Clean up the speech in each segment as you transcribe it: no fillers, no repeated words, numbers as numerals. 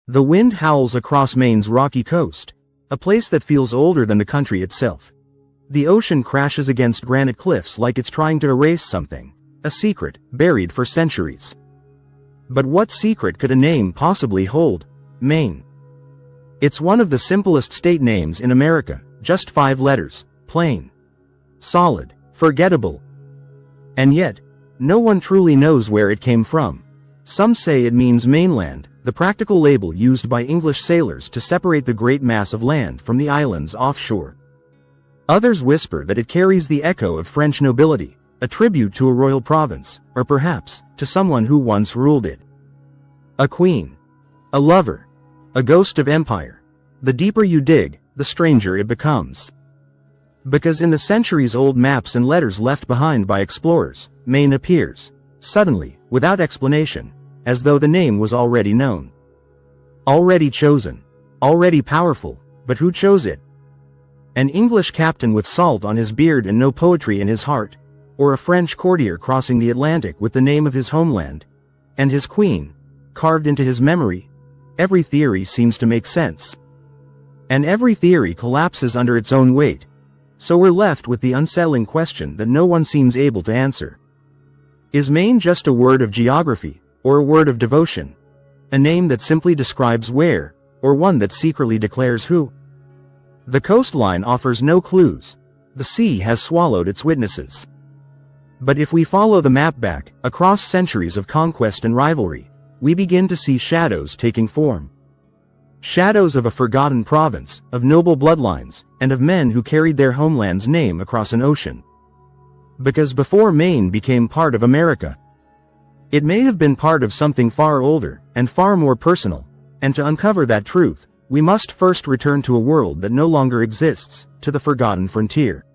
The wind howls across Maine's rocky coast, a place that feels older than the country itself. The ocean crashes against granite cliffs like it's trying to erase something, a secret, buried for centuries. But what secret could a name possibly hold? Maine. It's one of the simplest state names in America, just 5 letters, plain, solid, forgettable. And yet, no one truly knows where it came from. Some say it means mainland, the practical label used by English sailors to separate the great mass of land from the islands offshore. Others whisper that it carries the echo of French nobility, a tribute to a royal province, or perhaps, to someone who once ruled it. A queen. A lover. A ghost of empire. The deeper you dig, the stranger it becomes. Because in the centuries-old maps and letters left behind by explorers, Maine appears, suddenly, without explanation, as though the name was already known. Already chosen. Already powerful, but who chose it? An English captain with salt on his beard and no poetry in his heart, or a French courtier crossing the Atlantic with the name of his homeland, and his queen, carved into his memory? Every theory seems to make sense. And every theory collapses under its own weight. So we're left with the unsettling question that no one seems able to answer. Is Maine just a word of geography, or a word of devotion? A name that simply describes where, or one that secretly declares who? The coastline offers no clues. The sea has swallowed its witnesses. But if we follow the map back, across centuries of conquest and rivalry, we begin to see shadows taking form. Shadows of a forgotten province, of noble bloodlines, and of men who carried their homeland's name across an ocean. Because before Maine became part of America, it may have been part of something far older, and far more personal, and to uncover that truth, we must first return to a world that no longer exists, to the forgotten frontier.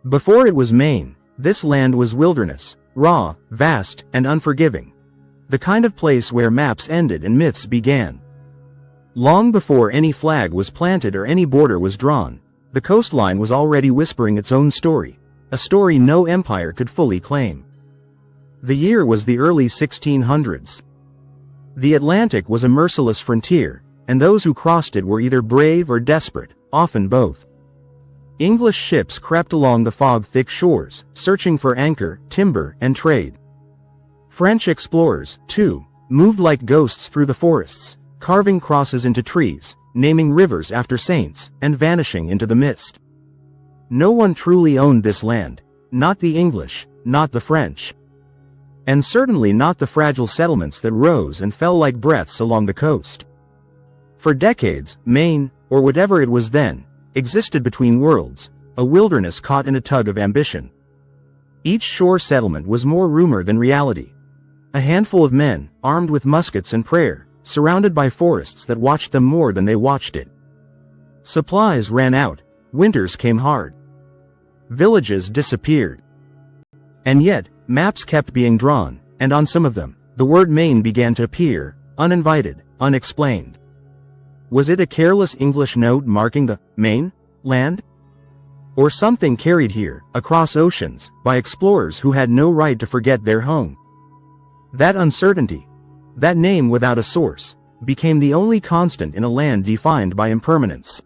Before it was Maine, this land was wilderness, raw, vast, and unforgiving. The kind of place where maps ended and myths began. Long before any flag was planted or any border was drawn, the coastline was already whispering its own story, a story no empire could fully claim. The year was the early 1600s. The Atlantic was a merciless frontier, and those who crossed it were either brave or desperate, often both. English ships crept along the fog-thick shores, searching for anchor, timber, and trade. French explorers, too, moved like ghosts through the forests, carving crosses into trees, naming rivers after saints, and vanishing into the mist. No one truly owned this land, not the English, not the French. And certainly not the fragile settlements that rose and fell like breaths along the coast. For decades, Maine, or whatever it was then, existed between worlds, a wilderness caught in a tug of ambition. Each shore settlement was more rumor than reality. A handful of men, armed with muskets and prayer, surrounded by forests that watched them more than they watched it. Supplies ran out, winters came hard. Villages disappeared. And yet, maps kept being drawn, and on some of them, the word Maine began to appear, uninvited, unexplained. Was it a careless English note marking the Maine land? Or something carried here, across oceans, by explorers who had no right to forget their home? That uncertainty, that name without a source, became the only constant in a land defined by impermanence.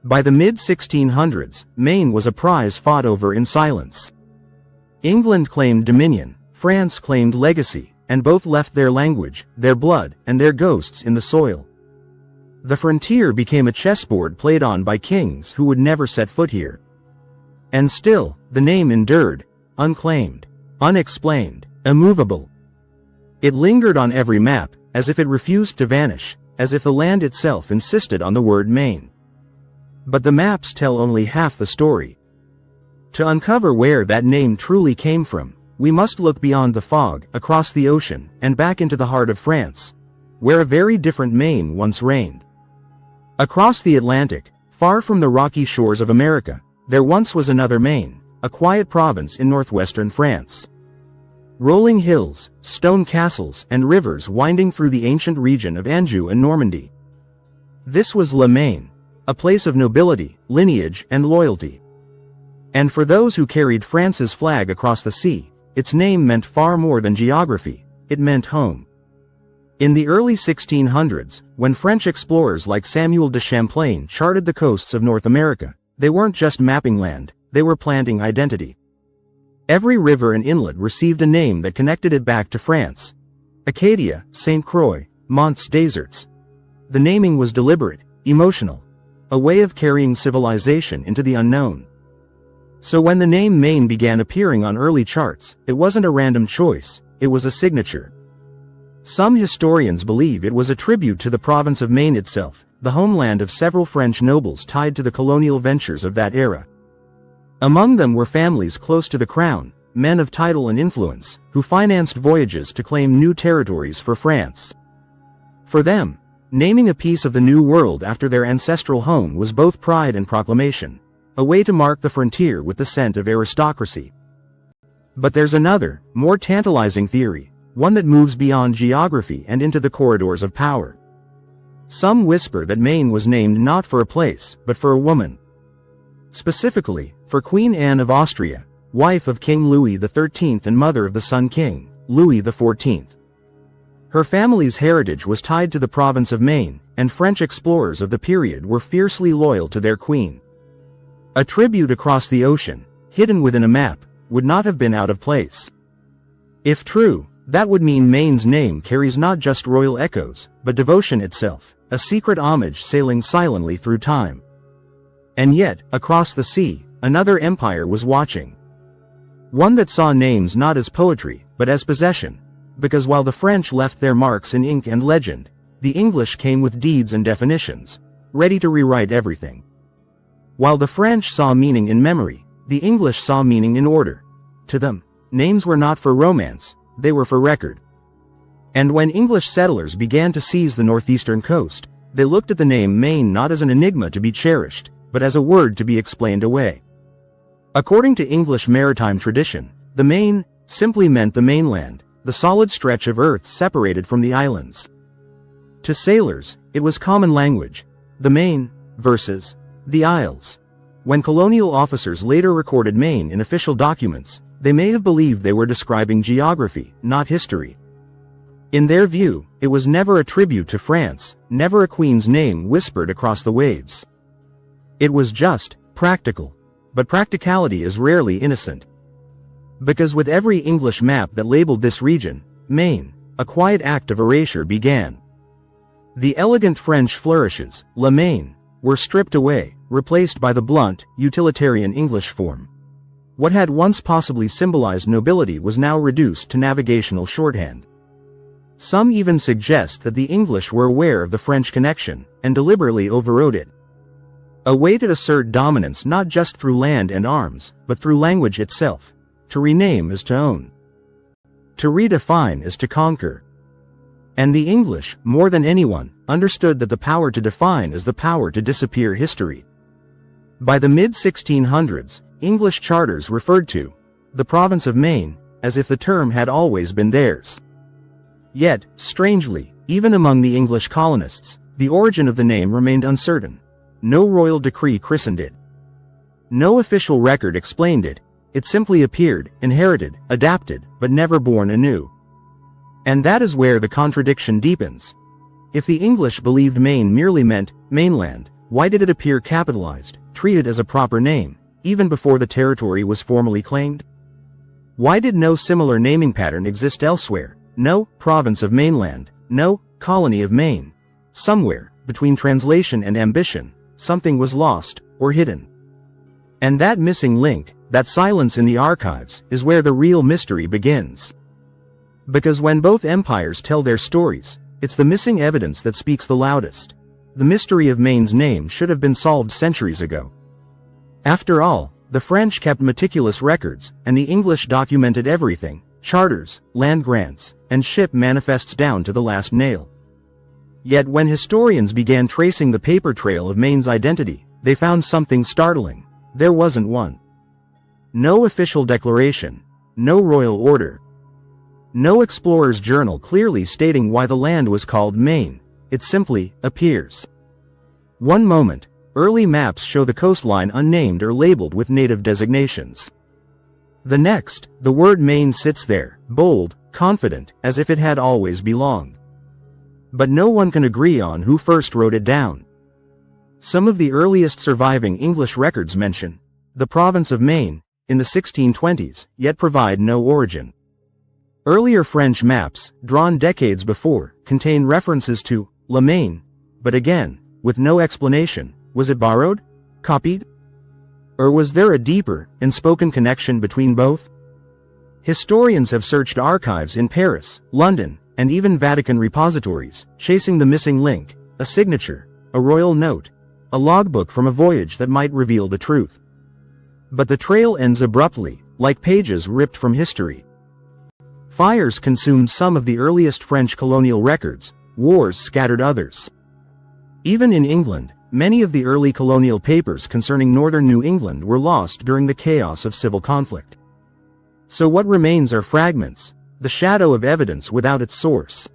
By the mid-1600s, Maine was a prize fought over in silence. England claimed dominion, France claimed legacy, and both left their language, their blood, and their ghosts in the soil. The frontier became a chessboard played on by kings who would never set foot here. And still, the name endured, unclaimed, unexplained, immovable. It lingered on every map, as if it refused to vanish, as if the land itself insisted on the word Maine. But the maps tell only half the story. To uncover where that name truly came from, we must look beyond the fog, across the ocean, and back into the heart of France, where a very different Maine once reigned. Across the Atlantic, far from the rocky shores of America, there once was another Maine, a quiet province in northwestern France. Rolling hills, stone castles, and rivers winding through the ancient region of Anjou and Normandy. This was Le Maine, a place of nobility, lineage, and loyalty. And for those who carried France's flag across the sea, its name meant far more than geography, it meant home. In the early 1600s, when French explorers like Samuel de Champlain charted the coasts of North America, they weren't just mapping land, they were planting identity. Every river and inlet received a name that connected it back to France. Acadia, St. Croix, Mont's Deserts. The naming was deliberate, emotional, a way of carrying civilization into the unknown. So when the name Maine began appearing on early charts, it wasn't a random choice, it was a signature. Some historians believe it was a tribute to the province of Maine itself, the homeland of several French nobles tied to the colonial ventures of that era. Among them were families close to the crown, men of title and influence, who financed voyages to claim new territories for France. For them, naming a piece of the New World after their ancestral home was both pride and proclamation, a way to mark the frontier with the scent of aristocracy. But there's another, more tantalizing theory, one that moves beyond geography and into the corridors of power. Some whisper that Maine was named not for a place, but for a woman. Specifically, for Queen Anne of Austria, wife of King Louis XIII and mother of the Sun King, Louis XIV. Her family's heritage was tied to the province of Maine, and French explorers of the period were fiercely loyal to their queen. A tribute across the ocean, hidden within a map, would not have been out of place. If true, that would mean Maine's name carries not just royal echoes, but devotion itself, a secret homage sailing silently through time. And yet, across the sea, another empire was watching. One that saw names not as poetry, but as possession. Because while the French left their marks in ink and legend, the English came with deeds and definitions, ready to rewrite everything. While the French saw meaning in memory, the English saw meaning in order. To them, names were not for romance, they were for record. And when English settlers began to seize the northeastern coast, they looked at the name Maine not as an enigma to be cherished, but as a word to be explained away. According to English maritime tradition, the Maine simply meant the mainland, the solid stretch of earth separated from the islands. To sailors, it was common language, the Maine versus the Isles. When colonial officers later recorded Maine in official documents, they may have believed they were describing geography, not history. In their view, it was never a tribute to France, never a queen's name whispered across the waves. It was just practical. But practicality is rarely innocent. Because with every English map that labeled this region, Maine, a quiet act of erasure began. The elegant French flourishes, la Maine, were stripped away, replaced by the blunt, utilitarian English form. What had once possibly symbolized nobility was now reduced to navigational shorthand. Some even suggest that the English were aware of the French connection, and deliberately overrode it. A way to assert dominance not just through land and arms, but through language itself. To rename is to own. To redefine is to conquer. And the English, more than anyone, understood that the power to define is the power to disappear history. By the mid-1600s, English charters referred to the province of Maine as if the term had always been theirs. Yet, strangely, even among the English colonists, the origin of the name remained uncertain. No royal decree christened it. No official record explained it. It simply appeared, inherited, adapted, but never born anew. And that is where the contradiction deepens. If the English believed Maine merely meant mainland, why did it appear capitalized, treated as a proper name, even before the territory was formally claimed? Why did no similar naming pattern exist elsewhere? No province of Mainland, no colony of Maine. Somewhere, between translation and ambition, something was lost, or hidden. And that missing link, that silence in the archives, is where the real mystery begins. Because when both empires tell their stories, it's the missing evidence that speaks the loudest. The mystery of Maine's name should have been solved centuries ago. After all, the French kept meticulous records, and the English documented everything, charters, land grants, and ship manifests down to the last nail. Yet when historians began tracing the paper trail of Maine's identity, they found something startling. There wasn't one. No official declaration, no royal order, no explorer's journal clearly stating why the land was called Maine. It simply appears. One moment, early maps show the coastline unnamed or labeled with native designations. The next, the word Maine sits there, bold, confident, as if it had always belonged. but no one can agree on who first wrote it down. Some of the earliest surviving English records mention the province of Maine in the 1620s, yet provide no origin. Earlier French maps, drawn decades before, contain references to La Maine, but again, with no explanation. Was it borrowed? Copied? Or was there a deeper, unspoken connection between both? Historians have searched archives in Paris, London, and even Vatican repositories, chasing the missing link, a signature, a royal note, a logbook from a voyage that might reveal the truth. But the trail ends abruptly, like pages ripped from history. Fires consumed some of the earliest French colonial records, wars scattered others. Even in England, many of the early colonial papers concerning northern New England were lost during the chaos of civil conflict. So what remains are fragments, the shadow of evidence without its source.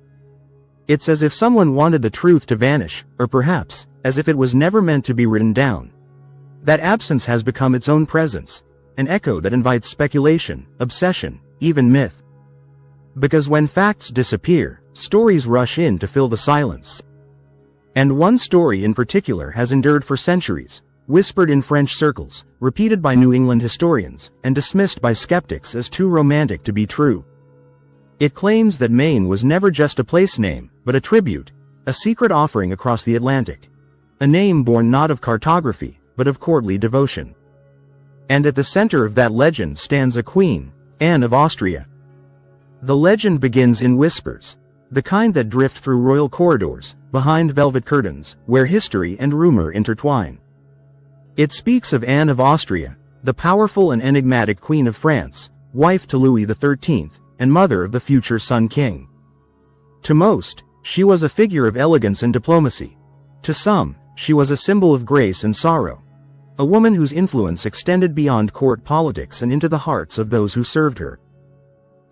It's as if someone wanted the truth to vanish, or perhaps, as if it was never meant to be written down. That absence has become its own presence, an echo that invites speculation, obsession, even myth. Because when facts disappear, stories rush in to fill the silence. And one story in particular has endured for centuries, whispered in French circles, repeated by New England historians, and dismissed by skeptics as too romantic to be true. It claims that Maine was never just a place name, but a tribute, a secret offering across the Atlantic. A name born not of cartography, but of courtly devotion. And at the center of that legend stands a queen, Anne of Austria. The legend begins in whispers, the kind that drift through royal corridors, behind velvet curtains, where history and rumor intertwine. It speaks of Anne of Austria, the powerful and enigmatic Queen of France, wife to Louis XIII, and mother of the future Sun King. To most, she was a figure of elegance and diplomacy. To some, she was a symbol of grace and sorrow. A woman whose influence extended beyond court politics and into the hearts of those who served her.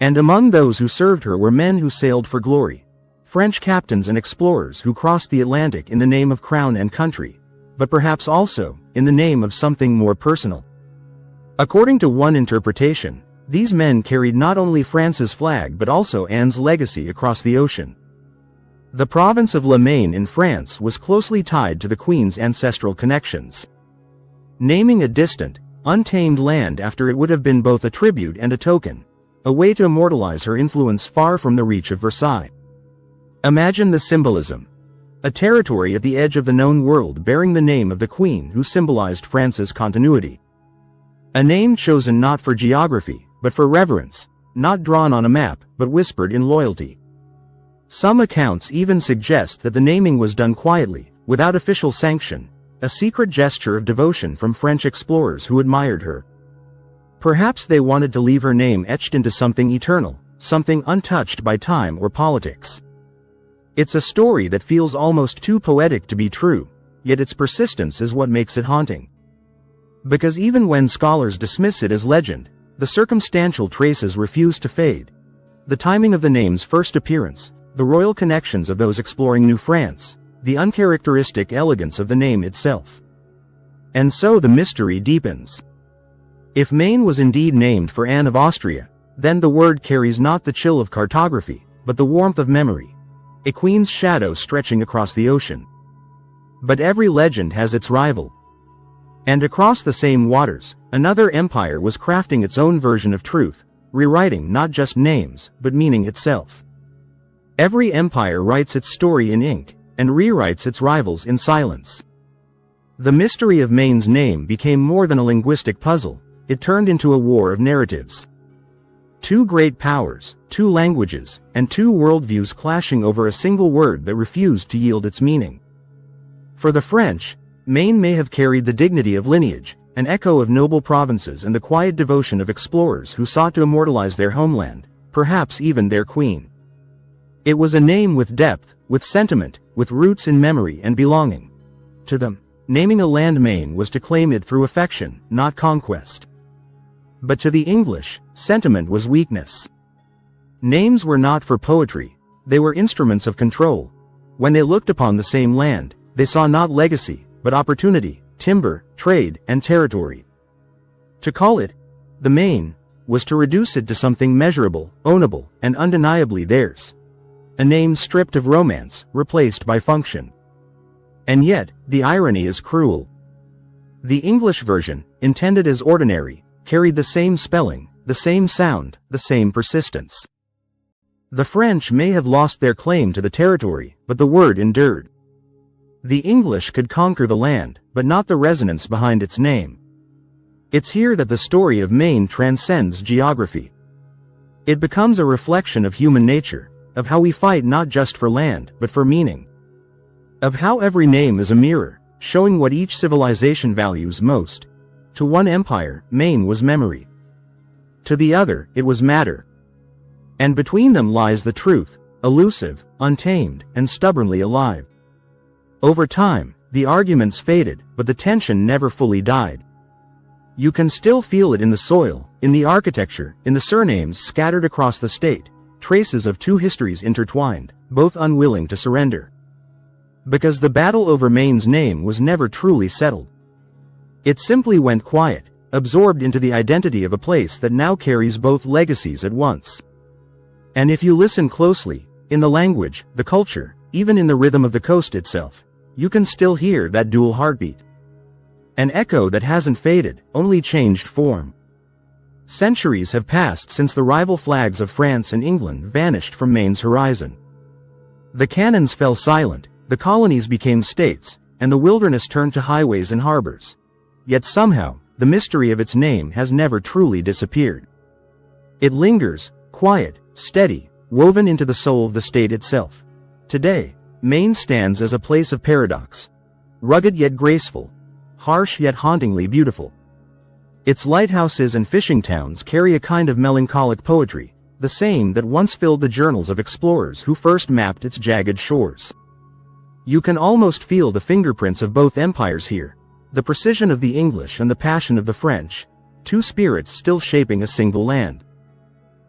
And among those who served her were men who sailed for glory, French captains and explorers who crossed the Atlantic in the name of crown and country, but perhaps also in the name of something more personal. According to one interpretation, these men carried not only France's flag but also Anne's legacy across the ocean. The province of La Maine in France was closely tied to the Queen's ancestral connections. Naming a distant, untamed land after it would have been both a tribute and a token, a way to immortalize her influence far from the reach of Versailles. Imagine the symbolism. A territory at the edge of the known world bearing the name of the Queen who symbolized France's continuity. A name chosen not for geography, but for reverence, not drawn on a map, but whispered in loyalty. Some accounts even suggest that the naming was done quietly, without official sanction, a secret gesture of devotion from French explorers who admired her. Perhaps they wanted to leave her name etched into something eternal, something untouched by time or politics. It's a story that feels almost too poetic to be true, yet its persistence is what makes it haunting. Because even when scholars dismiss it as legend, the circumstantial traces refuse to fade. The timing of the name's first appearance, the royal connections of those exploring New France, the uncharacteristic elegance of the name itself. And so the mystery deepens. If Maine was indeed named for Anne of Austria, then the word carries not the chill of cartography, but the warmth of memory. A queen's shadow stretching across the ocean. But every legend has its rival. And across the same waters, another empire was crafting its own version of truth, rewriting not just names, but meaning itself. Every empire writes its story in ink, and rewrites its rivals in silence. The mystery of Maine's name became more than a linguistic puzzle, it turned into a war of narratives. Two great powers, two languages, and two worldviews clashing over a single word that refused to yield its meaning. For the French, Maine may have carried the dignity of lineage, an echo of noble provinces and the quiet devotion of explorers who sought to immortalize their homeland, perhaps even their queen. It was a name with depth, with sentiment, with roots in memory and belonging. To them, naming a land Maine was to claim it through affection, not conquest. But to the English, sentiment was weakness. Names were not for poetry, they were instruments of control. When they looked upon the same land, they saw not legacy, but opportunity, timber, trade, and territory. To call it the Maine was to reduce it to something measurable, ownable, and undeniably theirs. a name stripped of romance, replaced by function. And yet, the irony is cruel. The English version, intended as ordinary, carried the same spelling, the same sound, the same persistence. The French may have lost their claim to the territory, but the word endured. The English could conquer the land, but not the resonance behind its name. It's here that the story of Maine transcends geography. It becomes a reflection of human nature, of how we fight not just for land, but for meaning. Of how every name is a mirror, showing what each civilization values most. To one empire, Maine was memory. To the other, it was matter. And between them lies the truth, elusive, untamed, and stubbornly alive. Over time, the arguments faded, but the tension never fully died. You can still feel it in the soil, in the architecture, in the surnames scattered across the state, traces of two histories intertwined, both unwilling to surrender. Because the battle over Maine's name was never truly settled. It simply went quiet, absorbed into the identity of a place that now carries both legacies at once. And if you listen closely, in the language, the culture, even in the rhythm of the coast itself, you can still hear that dual heartbeat. An echo that hasn't faded, only changed form. Centuries have passed since the rival flags of France and England vanished from Maine's horizon. The cannons fell silent, the colonies became states, and the wilderness turned to highways and harbors. Yet somehow, the mystery of its name has never truly disappeared. It lingers, quiet, steady, woven into the soul of the state itself. Today, Maine stands as a place of paradox. Rugged yet graceful. Harsh yet hauntingly beautiful. Its lighthouses and fishing towns carry a kind of melancholic poetry, the same that once filled the journals of explorers who first mapped its jagged shores. You can almost feel the fingerprints of both empires here, the precision of the English and the passion of the French, two spirits still shaping a single land.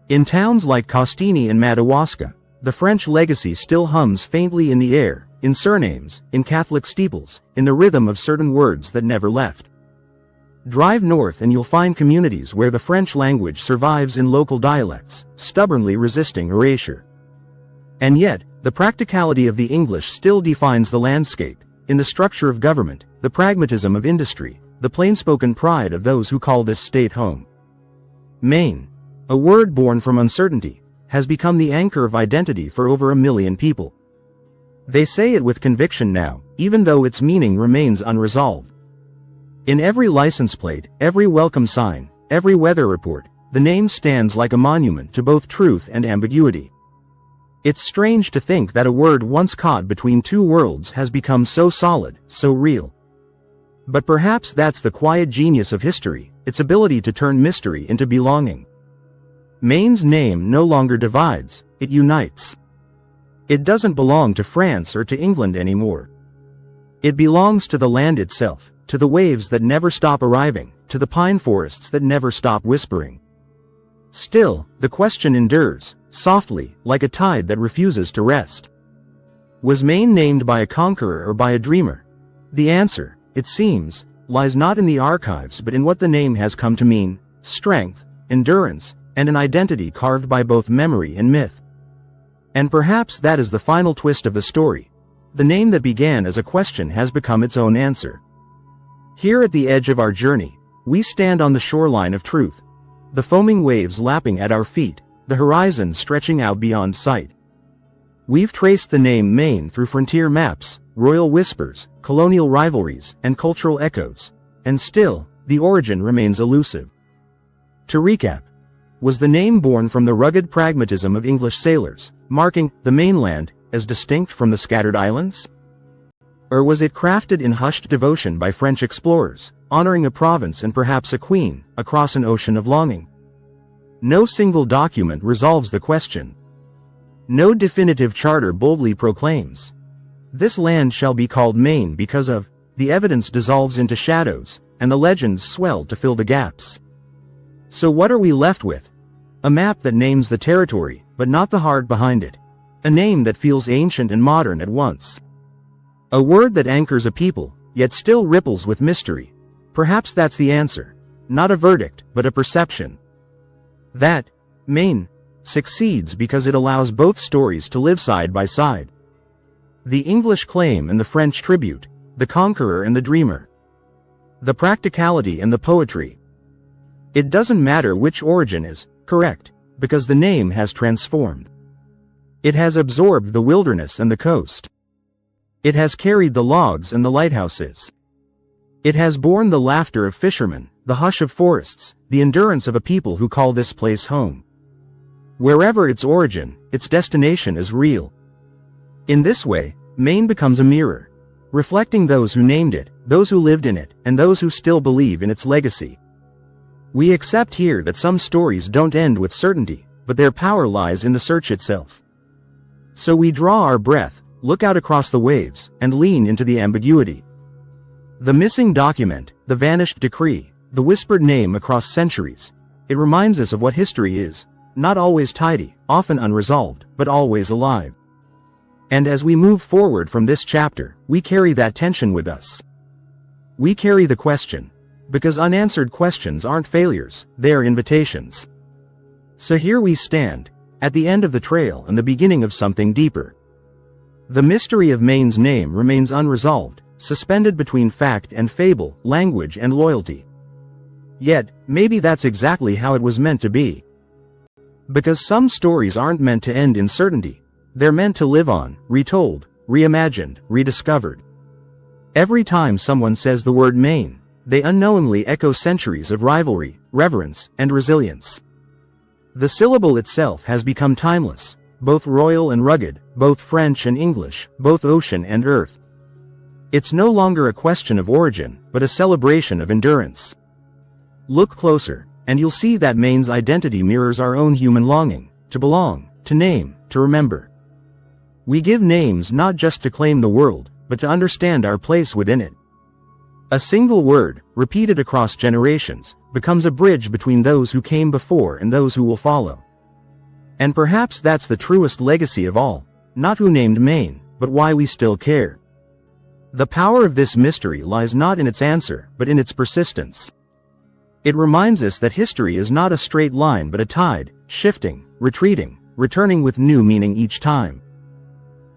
In towns like Costini and Madawaska, the French legacy still hums faintly in the air, in surnames, in Catholic steeples, in the rhythm of certain words that never left. Drive north and you'll find communities where the French language survives in local dialects, stubbornly resisting erasure. And yet, the practicality of the English still defines the landscape, in the structure of government, the pragmatism of industry, the plainspoken pride of those who call this state home. Maine, a word born from uncertainty, has become the anchor of identity for over 1 million people. They say it with conviction now, even though its meaning remains unresolved. In every license plate, every welcome sign, every weather report, the name stands like a monument to both truth and ambiguity. It's strange to think that a word once caught between two worlds has become so solid, so real. But perhaps that's the quiet genius of history, its ability to turn mystery into belonging. Maine's name no longer divides, it unites. It doesn't belong to France or to England anymore. It belongs to the land itself, to the waves that never stop arriving, to the pine forests that never stop whispering. Still, the question endures, softly, like a tide that refuses to rest. Was Maine named by a conqueror or by a dreamer? The answer, it seems, lies not in the archives but in what the name has come to mean: strength, endurance, and an identity carved by both memory and myth. And perhaps that is the final twist of the story. The name that began as a question has become its own answer. Here at the edge of our journey, we stand on the shoreline of truth. The foaming waves lapping at our feet, the horizon stretching out beyond sight. We've traced the name Maine through frontier maps, royal whispers, colonial rivalries, and cultural echoes. And still, the origin remains elusive. To recap, was the name born from the rugged pragmatism of English sailors, marking the mainland as distinct from the scattered islands? Or was it crafted in hushed devotion by French explorers, honoring a province and perhaps a queen, across an ocean of longing? No single document resolves the question. No definitive charter boldly proclaims, "This land shall be called Maine because of." The evidence dissolves into shadows, and the legends swell to fill the gaps. So what are we left with? A map that names the territory, but not the heart behind it. A name that feels ancient and modern at once. A word that anchors a people, yet still ripples with mystery. Perhaps that's the answer. Not a verdict, but a perception. That Maine succeeds because it allows both stories to live side by side. The English claim and the French tribute, the conqueror and the dreamer. The practicality and the poetry. It doesn't matter which origin is correct, because the name has transformed. It has absorbed the wilderness and the coast. It has carried the logs and the lighthouses. It has borne the laughter of fishermen, the hush of forests, the endurance of a people who call this place home. Wherever its origin, its destination is real. In this way, Maine becomes a mirror, reflecting those who named it, those who lived in it, and those who still believe in its legacy. We accept here that some stories don't end with certainty, but their power lies in the search itself. So we draw our breath, look out across the waves, and lean into the ambiguity. The missing document, the vanished decree, the whispered name across centuries. It reminds us of what history is, not always tidy, often unresolved, but always alive. And as we move forward from this chapter, we carry that tension with us. We carry the question, because unanswered questions aren't failures, they're invitations. So here we stand, at the end of the trail and the beginning of something deeper. The mystery of Maine's name remains unresolved, suspended between fact and fable, language and loyalty. Yet, maybe that's exactly how it was meant to be. Because some stories aren't meant to end in certainty. They're meant to live on, retold, reimagined, rediscovered. Every time someone says the word Maine, they unknowingly echo centuries of rivalry, reverence, and resilience. The syllable itself has become timeless, both royal and rugged, both French and English, both ocean and earth. It's no longer a question of origin, but a celebration of endurance. Look closer, and you'll see that Maine's identity mirrors our own human longing, to belong, to name, to remember. We give names not just to claim the world, but to understand our place within it. A single word, repeated across generations, becomes a bridge between those who came before and those who will follow. And perhaps that's the truest legacy of all, not who named Maine, but why we still care. The power of this mystery lies not in its answer, but in its persistence. It reminds us that history is not a straight line but a tide, shifting, retreating, returning with new meaning each time.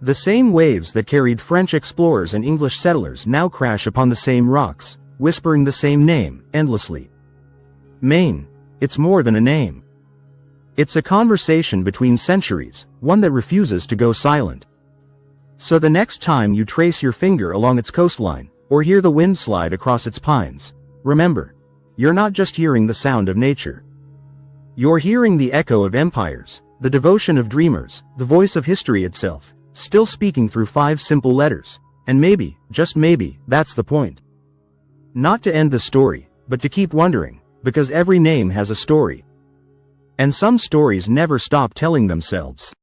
The same waves that carried French explorers and English settlers now crash upon the same rocks, whispering the same name, endlessly. Maine, it's more than a name. It's a conversation between centuries, one that refuses to go silent. So the next time you trace your finger along its coastline, or hear the wind slide across its pines, remember, you're not just hearing the sound of nature. You're hearing the echo of empires, the devotion of dreamers, the voice of history itself, still speaking through 5 simple letters. And maybe, just maybe, that's the point. Not to end the story, but to keep wondering, because every name has a story. And some stories never stop telling themselves.